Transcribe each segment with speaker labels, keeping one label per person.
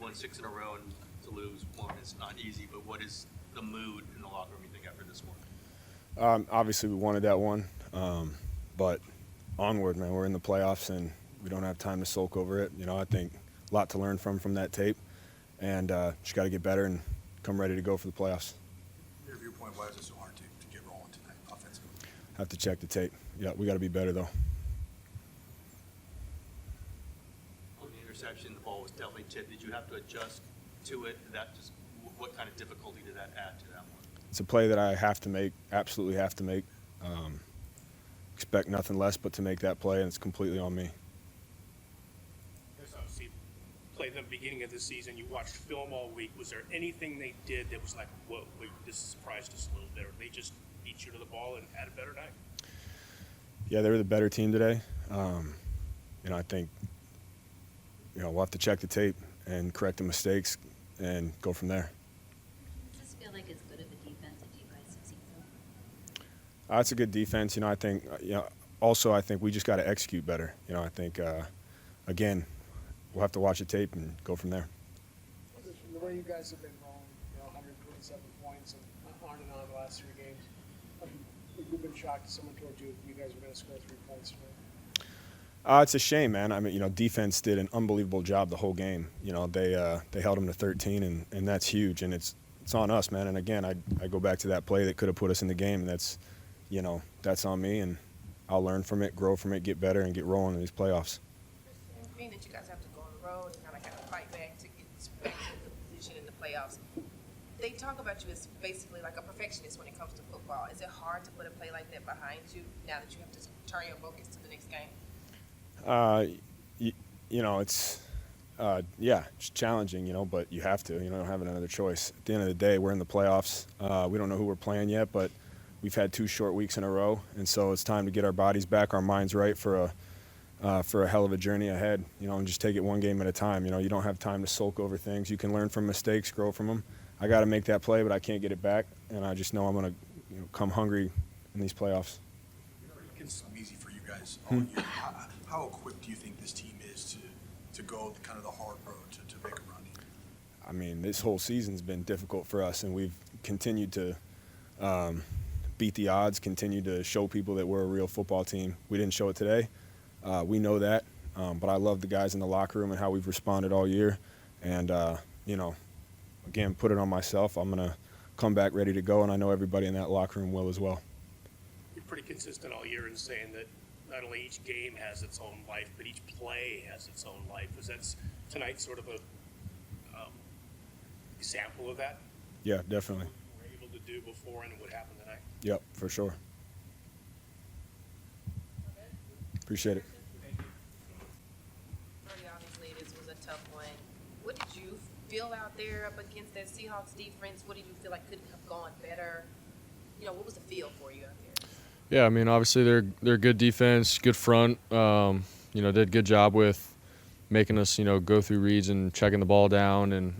Speaker 1: won 6 in a row, and to lose one is not easy. But what is the mood in the locker room, you think, after this one?
Speaker 2: Obviously, we wanted that one, but onward, man. We're in the playoffs, and we don't have time to sulk over it. I think a lot to learn from that tape, and just got to get better and come ready to go for the playoffs.
Speaker 3: Your viewpoint, why is it so hard to get rolling tonight offensively?
Speaker 2: Have to check the tape. Yeah, we got to be better, though.
Speaker 1: On the interception, the ball was definitely tipped. Did you have to adjust to it? What kind of difficulty did that add to that one?
Speaker 2: It's a play that I have to make, absolutely have to make. Expect nothing less but to make that play, and it's completely on me.
Speaker 4: There's obviously played in the beginning of the season. You watched film all week. Was there anything they did that was like, whoa, wait, this surprised us a little bit, or they just beat you to the ball and had a better night?
Speaker 2: Yeah, they were the better team today. I think we'll have to check the tape and correct the mistakes and go from there.
Speaker 5: Does this feel like as good of a defense as you guys have seen so far?
Speaker 2: It's a good defense. I think, also I think we just got to execute better. I think, again, we'll have to watch the tape and go from there.
Speaker 6: From the way you guys have been rolling, 127 points and on the last 3 games, we've been shocked if someone told you guys were going to score 3 points tonight.
Speaker 2: It's a shame, man. I mean, defense did an unbelievable job the whole game. They held them to 13, and that's huge. And it's on us, man. And again, I go back to that play that could have put us in the game, and that's on me. And I'll learn from it, grow from it, get better, and get rolling in these playoffs.
Speaker 7: Being that you guys have to go on the road and kind of have to fight back to get back to the position in the playoffs, they talk about you as basically like a perfectionist when it comes to football. Is it hard to put a play like that behind you now that you have to turn your focus to the next game?
Speaker 2: It's challenging, but you have to. You don't have another choice. At the end of the day, we're in the playoffs. We don't know who we're playing yet, but we've had 2 short weeks in a row, and so it's time to get our bodies back, our minds right for a hell of a journey ahead. And just take it one game at a time. You don't have time to sulk over things. You can learn from mistakes, grow from them. I got to make that play, but I can't get it back, and I just know I'm going to come hungry in these playoffs.
Speaker 3: It's easy for you guys all year. How equipped do you think this team is to go kind of the hard road to make a run?
Speaker 2: I mean, this whole season's been difficult for us, and we've continued to beat the odds, continued to show people that we're a real football team. We didn't show it today. We know that, but I love the guys in the locker room and how we've responded all year. And, again, put it on myself. I'm going to come back ready to go, and I know everybody in that locker room will as well.
Speaker 4: You're pretty consistent all year in saying that not only each game has its own life, but each play has its own life. Was that tonight sort of a example of that?
Speaker 2: Yeah, definitely.
Speaker 4: What you were able to do before and what happened tonight?
Speaker 2: Yep, for sure. Appreciate it.
Speaker 7: Pretty obviously, this was a tough one. What did you feel out there up against that Seahawks defense? What did you feel like could have gone better? What was the feel for you out there?
Speaker 8: Yeah, I mean, obviously they're good defense, good front. Did a good job with making us, go through reads and checking the ball down. And,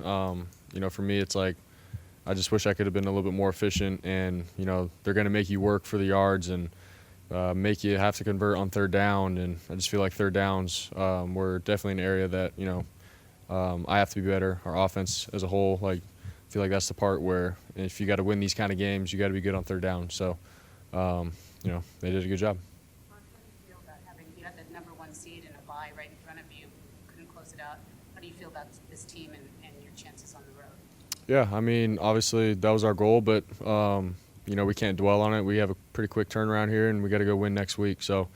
Speaker 8: for me, it's like I just wish I could have been a little bit more efficient. And, they're going to make you work for the yards and make you have to convert on third down. And I just feel like third downs were definitely an area that, I have to be better. Our offense as a whole, I feel like that's the part where if you got to win these kind of games, you got to be good on third down. So, they did a good job.
Speaker 5: How do you feel about having that number 1 seed and a bye right in front of you, couldn't close it out? How do you feel about this team and your chances on the road?
Speaker 8: Yeah, I mean, obviously that was our goal, but, we can't dwell on it. We have a pretty quick turnaround here, and we got to go win next week. So,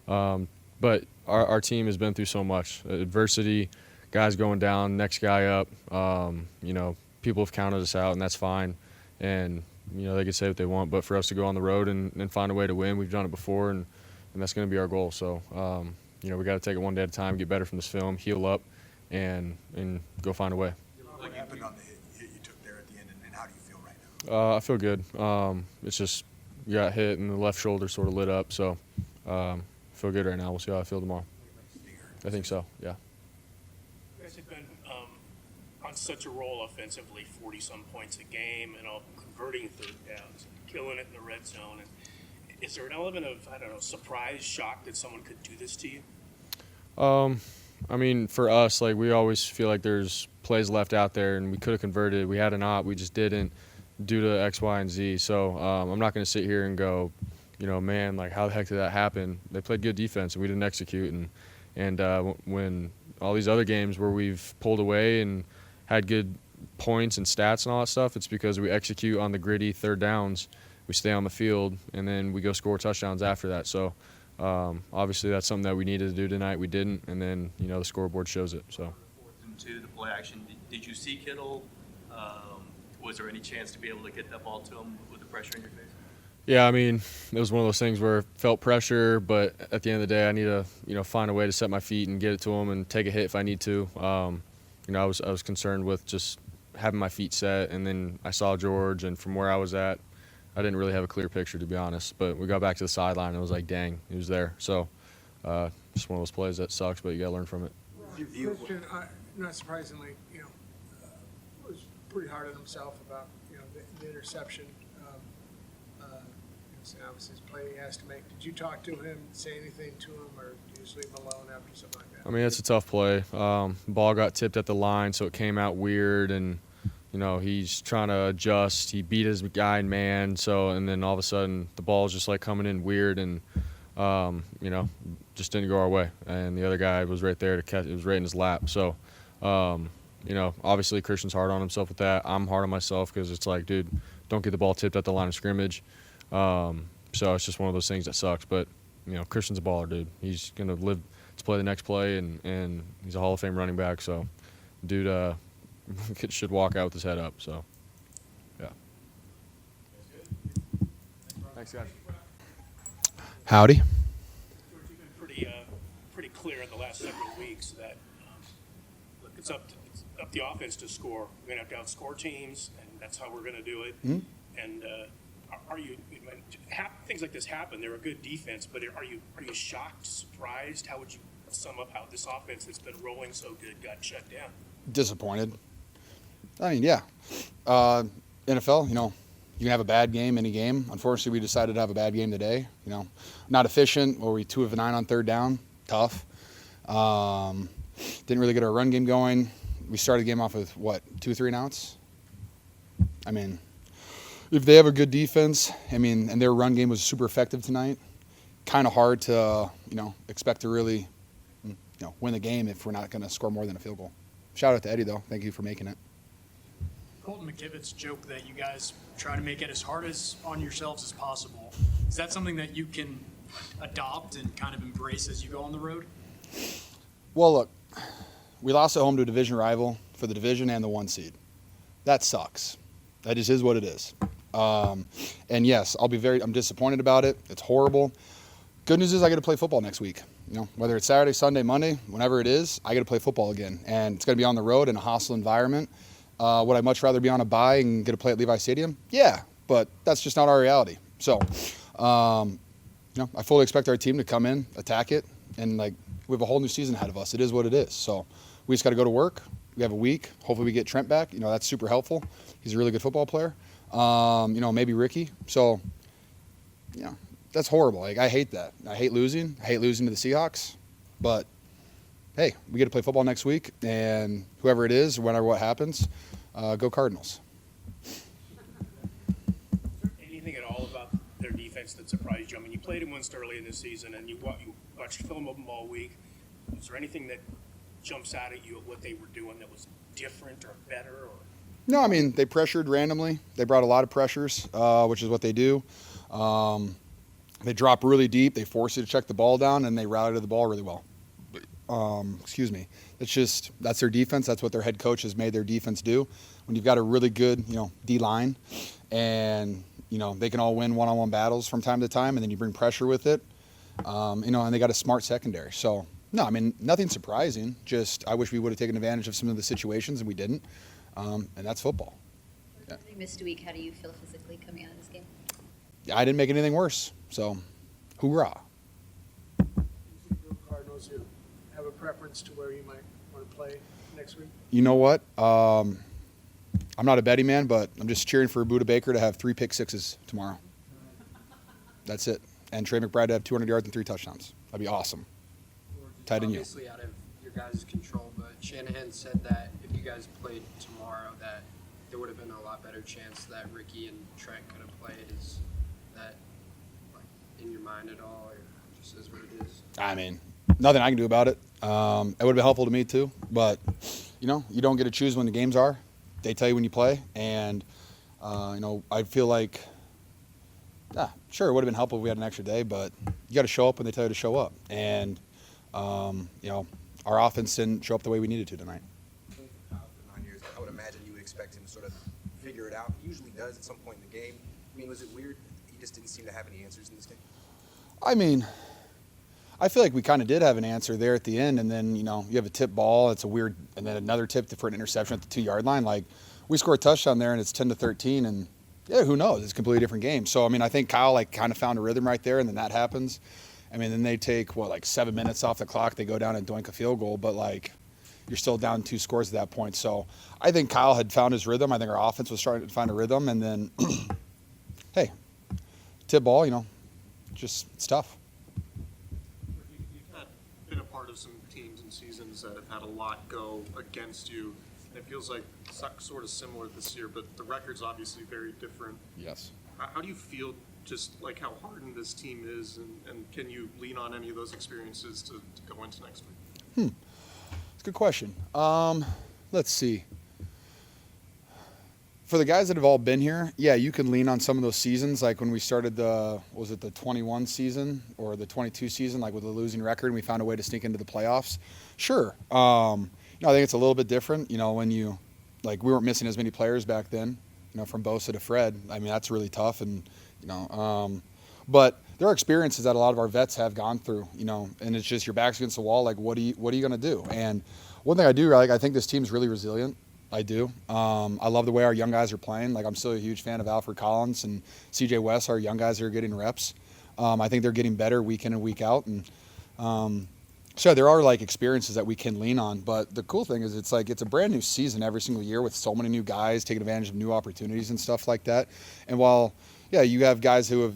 Speaker 8: but our team has been through so much. Adversity, guys going down, next guy up. People have counted us out, and that's fine. And, they can say what they want, but for us to go on the road and find a way to win, we've done it before, and that's going to be our goal. So, we got to take it one day at a time, get better from this film, heal up, and go find a way.
Speaker 3: What happened on the hit you took there at the end, and how do you feel right now?
Speaker 8: I feel good. It's just you got hit, and the left shoulder sort of lit up, so feel good right now. We'll see how I feel tomorrow. I think so, yeah.
Speaker 4: You guys have been on such a roll offensively, 40-some points a game, and converting third downs, killing it in the red zone. And is there an element of, surprise, shock that someone could do this to you?
Speaker 8: I mean, for us, we always feel like there's plays left out there, and we could have converted. We had an op, we just didn't due to X, Y, and Z. So I'm not going to sit here and go, man, like how the heck did that happen? They played good defense, and we didn't execute. And when all these other games where we've pulled away and had good points and stats and all that stuff, it's because we execute on the gritty third downs. We stay on the field, and then we go score touchdowns after that. So obviously that's something that we needed to do tonight. We didn't, and then the scoreboard shows it. So.
Speaker 1: 4th and 2, the play action. Did you see Kittle? Was there any chance to be able to get that ball to him with the pressure in your face?
Speaker 8: Yeah, I mean, it was one of those things where I felt pressure, but at the end of the day, I need to, find a way to set my feet and get it to him and take a hit if I need to. I was concerned with just having my feet set, and then I saw George, and from where I was at, I didn't really have a clear picture, to be honest. But we got back to the sideline, and it was like, dang, he was there. So just one of those plays that sucks, but you got to learn from it.
Speaker 6: Christian, not surprisingly, was pretty hard on himself about, the interception. Obviously, his play he has to make. Did you talk to him, say anything to him, or do you just leave him alone after something like that?
Speaker 8: I mean, it's a tough play. Ball got tipped at the line, so it came out weird, and he's trying to adjust. He beat his guy in man, and then all of a sudden the ball's just like coming in weird, and just didn't go our way. And the other guy was right there to catch. It was right in his lap. So, obviously Christian's hard on himself with that. I'm hard on myself because it's like, dude, don't get the ball tipped at the line of scrimmage. So it's just one of those things that sucks. But Christian's a baller, dude. He's gonna live to play the next play, and he's a Hall of Fame running back. So, dude, should walk out with his head up. So, yeah. Thanks, guys.
Speaker 3: Howdy.
Speaker 4: George, you've been pretty clear in the last several weeks that look, it's up the offense to score. We're going to have to outscore teams, and that's how we're going to do it.
Speaker 3: Mm-hmm.
Speaker 4: And things like this happen. They're a good defense, but are you shocked, surprised? How would you sum up how this offense that's been rolling so good got shut down?
Speaker 9: Disappointed. I mean, yeah. NFL, you can have a bad game any game. Unfortunately, we decided to have a bad game today. Not efficient. Were we 2 of 9 on third down? Tough. Didn't really get our run game going. We started the game off with, 2-3 and outs? I mean, if they have a good defense, and their run game was super effective tonight, kind of hard to, expect to really, win the game if we're not going to score more than a field goal. Shout out to Eddie, though. Thank you for making it.
Speaker 10: Colton McKivitz joked that you guys try to make it as hard on yourselves as possible. Is that something that you can adopt and kind of embrace as you go on the road?
Speaker 9: Well, look, we lost at home to a division rival for the division and the 1 seed. That sucks. That just is what it is. And yes, I'm disappointed about it. It's horrible. Good news is I get to play football next week. Whether it's Saturday, Sunday, Monday, whenever it is, I get to play football again. And it's going to be on the road in a hostile environment. Would I much rather be on a bye and get to play at Levi Stadium? Yeah, but that's just not our reality. So, I fully expect our team to come in, attack it, and we have a whole new season ahead of us. It is what it is. So we just got to go to work. We have a week. Hopefully we get Trent back. That's super helpful. He's a really good football player. Maybe Ricky. So, that's horrible. I hate that. I hate losing. I hate losing to the Seahawks. But, hey, we get to play football next week, and whoever it is, whenever what happens, go Cardinals.
Speaker 4: Anything at all about their defense that surprised you? I mean, you played them once early in the season, and you watched film of them all week. Is there anything that jumps out at you of what they were doing that was different or better? Or?
Speaker 9: No, they pressured randomly. They brought a lot of pressures, which is what they do. They drop really deep. They force you to check the ball down, and they routed the ball really well. That's their defense. That's what their head coach has made their defense do. When you've got a really good, D-line, and, they can all win one-on-one battles from time to time, and then you bring pressure with it, and they got a smart secondary. So, no, nothing surprising. Just I wish we would have taken advantage of some of the situations, and we didn't. And that's football.
Speaker 11: Yeah. You missed a week. How do you feel physically coming out of this game?
Speaker 9: I didn't make anything worse. So, hoorah.
Speaker 6: Cardinals, you have a preference to where you might want to play next week?
Speaker 9: You know what? I'm not a betting man, but I'm just cheering for Buda Baker to have 3 pick sixes tomorrow. That's it. And Trey McBride to have 200 yards and 3 touchdowns. That'd be awesome. Tight end you.
Speaker 12: Obviously out of your guys' control, but Shanahan said that if if you guys played tomorrow, that there would have been a lot better chance that Ricky and Trent could have played. Is that like in your mind at all, or just is what it is?
Speaker 9: I mean, nothing I can do about it. It would have been helpful to me too, but you don't get to choose when the games are. They tell you when you play, and I feel like, sure, it would have been helpful if we had an extra day, but you got to show up when they tell you to show up, and our offense didn't show up the way we needed to tonight.
Speaker 13: For 9 years, I would imagine you would expect him to sort of figure it out. He usually does at some point in the game. I mean, was it weird? He just didn't seem to have any answers in this game.
Speaker 9: I mean, I feel like we kind of did have an answer there at the end, and then, you have a tip ball. It's a weird, and then another tip for an interception at the 2-yard line. Like, we score a touchdown there, and it's 10-13, and, yeah, who knows? It's a completely different game. So, I mean, I think Kyle, kind of found a rhythm right there, and then that happens. I mean, then they take, 7 minutes off the clock. They go down and doink a field goal, but, you're still down 2 scores at that point. So, I think Kyle had found his rhythm. I think our offense was starting to find a rhythm, and then, hey, tip ball, it's tough.
Speaker 14: Been a part of some teams and seasons that have had a lot go against you. It feels like sort of similar this year, but the record's obviously very different.
Speaker 9: Yes.
Speaker 14: How do you feel just like how hardened this team is, and can you lean on any of those experiences to go into next week?
Speaker 9: That's a good question. Let's see. For the guys that have all been here, yeah, you can lean on some of those seasons. Like when we started the 21 season or the 22 season, with a losing record, and we found a way to sneak into the playoffs. Sure. I think it's a little bit different, when we weren't missing as many players back then, from Bosa to Fred. I mean, that's really tough. And, but there are experiences that a lot of our vets have gone through, and it's just your back's against the wall. What are you going to do? And one thing I do, I think this team's really resilient. I do. I love the way our young guys are playing. I'm still a huge fan of Alfred Collins and CJ West, our young guys that are getting reps. I think they're getting better week in and week out. And so there are experiences that we can lean on. But the cool thing is it's a brand new season every single year with so many new guys taking advantage of new opportunities and stuff like that. And while, yeah, you have guys who have,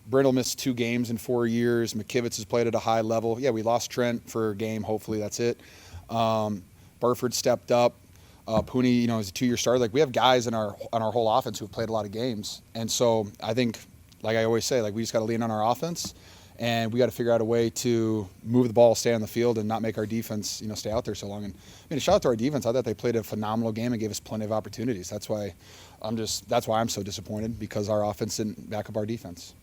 Speaker 9: Brindle missed 2 games in 4 years. McKivitz has played at a high level. Yeah, we lost Trent for a game. Hopefully that's it. Burford stepped up. Pooney, is a 2-year starter. We have guys on our whole offense who have played a lot of games. And so I think, like I always say, we just got to lean on our offense, and we got to figure out a way to move the ball, stay on the field, and not make our defense, stay out there so long. And a shout out to our defense. I thought they played a phenomenal game and gave us plenty of opportunities. That's why I'm so disappointed, because our offense didn't back up our defense.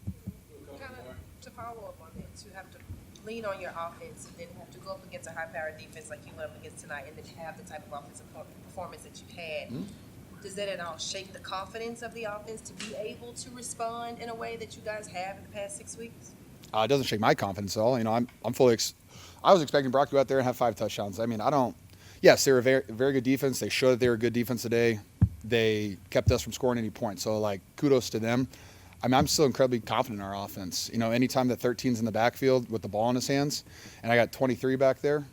Speaker 7: Kind of to follow up on that, to have to lean on your offense and then have to go up against a high-powered defense like you went up against tonight, and then have the type of offensive performance that you had. Does that at all shake the confidence of the offense to be able to respond in a way that you guys have in the past 6 weeks?
Speaker 9: It doesn't shake my confidence at all. I'm fully. I was expecting Brock to go out there and have 5 touchdowns. I mean, I don't. Yes, they're a very, very good defense. They showed that they were a good defense today. They kept us from scoring any points. So kudos to them. I'm still incredibly confident in our offense. Anytime that 13's in the backfield with the ball in his hands, and I got 23 back there,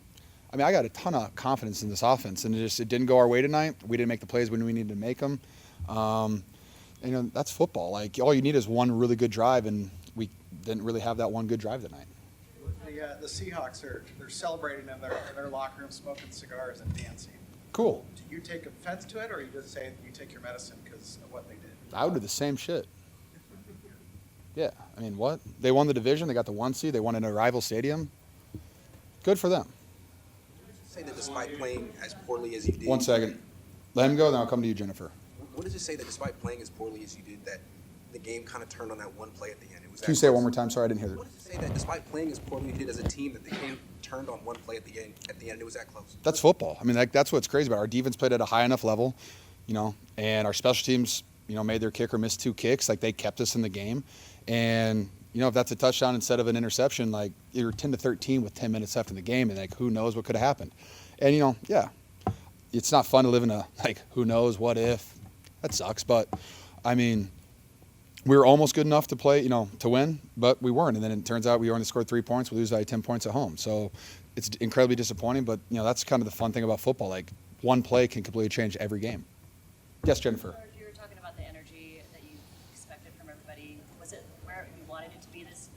Speaker 9: I got a ton of confidence in this offense. And it didn't go our way tonight. We didn't make the plays when we needed to make them. That's football. All you need is one really good drive, and we didn't really have that one good drive tonight.
Speaker 15: The Seahawks they're celebrating in their locker room, smoking cigars and dancing.
Speaker 9: Cool.
Speaker 15: Do you take offense to it, or you just say you take your medicine because of what they did?
Speaker 9: I would do the same shit. Yeah, what? They won the division. They got the 1 seed. They won in a rival stadium. Good for them.
Speaker 13: Say that despite playing as poorly as you did.
Speaker 9: 1 second. Let him go, then I'll come to you, Jennifer.
Speaker 13: What does it say that despite playing as poorly as you did, that the game kind of turned on that one play at the end?
Speaker 9: Can you say it one more time? Sorry, I didn't hear
Speaker 13: What does it say that despite playing as poorly as you did as a team, that the game turned on one play at the end, and it was that close?
Speaker 9: That's football. That's what's crazy about it. Our defense played at a high enough level, and our special teams, made their kicker miss 2 kicks. They kept us in the game. And, if that's a touchdown instead of an interception, you're 10-13 with 10 minutes left in the game, and who knows what could have happened. And, yeah, it's not fun to live in a, who knows, what if. That sucks. But, we were almost good enough to play, to win, but we weren't. And then it turns out we only scored 3 points. We lose by 10 points at home. So it's incredibly disappointing, but, that's kind of the fun thing about football. One play can completely change every game. Yes, Jennifer.
Speaker 11: You were talking about the energy that you expected from everybody. Was it where you wanted it to be this?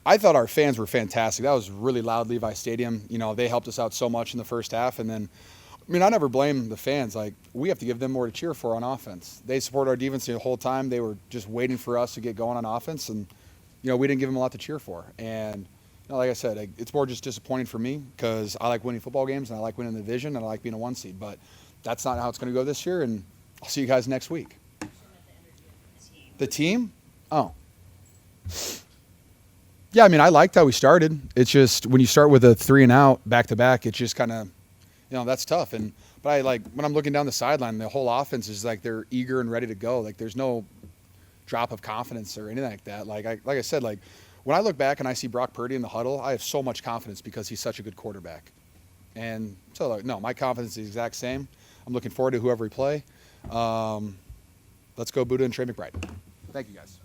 Speaker 9: I thought our fans were fantastic. That was really loud, Levi Stadium. You know, they helped us out so much in the first half. And then, I mean, I never blame the fans. Like, we have to give them more to cheer for on offense. They support our defense the whole time. They were just waiting for us to get going on offense. And, you know, we didn't give them a lot to cheer for. And, you know, like I said, it's more just disappointing for me because I like winning football games and I like winning the division and I like being a 1 seed. But that's not how it's going to go this year. And I'll see you guys next week. The team? Oh. Yeah, I mean, I liked how we started. It's just when you start with a 3 and out back to back, it's just kind of, you know, that's tough. But I like when I'm looking down the sideline, the whole offense is like they're eager and ready to go. Like there's no drop of confidence or anything like that. Like I said, like when I look back and I see Brock Purdy in the huddle, I have so much confidence because he's such a good quarterback. And so, like, no, my confidence is the exact same. I'm looking forward to whoever we play. Let's go Buddha and Trey McBride. Thank you, guys.